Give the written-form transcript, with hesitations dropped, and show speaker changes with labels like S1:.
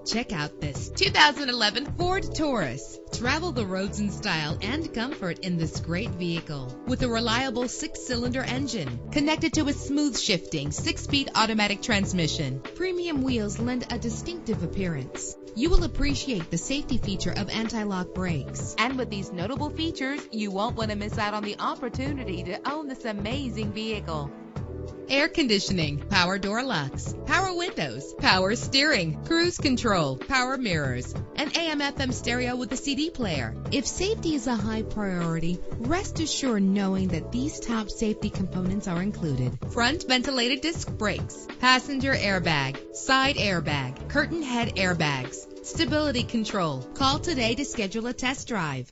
S1: Check out this 2011 Ford Taurus. Travel the roads in style and comfort in this great vehicle with a reliable 6-cylinder engine connected to a smooth shifting 6-speed automatic transmission. Premium wheels lend a distinctive appearance. You will appreciate the safety feature of anti-lock brakes. And with these notable features, you won't want to miss out on the opportunity to own this amazing vehicle. Air conditioning, power door locks, power windows, power steering, cruise control, power mirrors, an AM/FM stereo with a CD player. If safety is a high priority, rest assured knowing that these top safety components are included: front ventilated disc brakes, passenger airbag, side airbag, curtain head airbags, stability control. Call today to schedule a test drive.